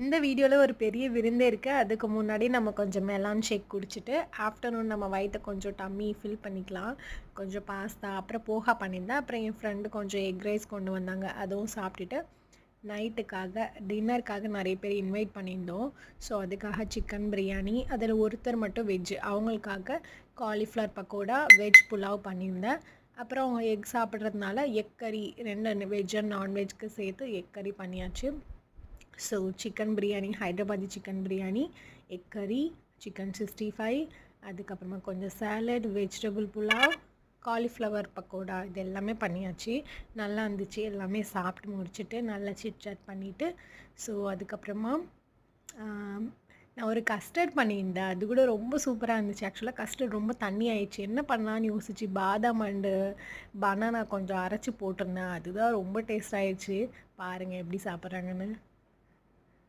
இந்த வீடியோவில் ஒரு பெரிய விருந்தே இருக்குது. அதுக்கு முன்னாடி நம்ம கொஞ்சம் மெலான் ஷேக் குடிச்சிட்டு ஆஃப்டர்நூன் நம்ம வயிற்றை கொஞ்சம் டம்மி ஃபில் பண்ணிக்கலாம். கொஞ்சம் பாஸ்தா அப்புறம் போஹா பண்ணியிருந்தேன். அப்புறம் என் ஃப்ரெண்டு கொஞ்சம் எக் ரைஸ் கொண்டு வந்தாங்க, அதுவும் சாப்பிட்டுட்டு நைட்டுக்காக டின்னருக்காக நிறைய பேர் இன்வைட் பண்ணியிருந்தோம். ஸோ அதுக்காக சிக்கன் பிரியாணி, அதில் ஒருத்தர் மட்டும் வெஜ்ஜு, அவங்களுக்காக காலிஃப்ளவர் பக்கோடா, வெஜ் புலாவ் பண்ணியிருந்தேன். அப்புறம் எக் சாப்பிட்றதுனால எக் கறி, ரெண்டு வெஜ் அண்ட் நான்வெஜ்க்கு சேர்த்து எக் கறி பண்ணியாச்சு. So chicken biryani, Hyderabadi chicken biryani, egg கறி, சிக்கன் 65, அதுக்கப்புறமா கொஞ்சம் salad, vegetable pulao, cauliflower pakoda, இது எல்லாமே பண்ணியாச்சு. நல்லா இருந்துச்சு. எல்லாமே சாப்பிட்டு முடிச்சுட்டு நல்லா சிட்சாட் பண்ணிவிட்டு ஸோ அதுக்கப்புறமா நான் ஒரு கஸ்டர்ட் பண்ணியிருந்தேன். அது கூட ரொம்ப சூப்பராக இருந்துச்சு. ஆக்சுவலாக கஸ்டர்ட் ரொம்ப தண்ணி ஆயிடுச்சு. என்ன பண்ணலான்னு யோசிச்சு பாதாம் அண்டு பனானா கொஞ்சம் அரைச்சி போட்டிருந்தேன். அதுதான் ரொம்ப டேஸ்ட் ஆயிடுச்சு. பாருங்கள் எப்படி சாப்பிட்றாங்கன்னு.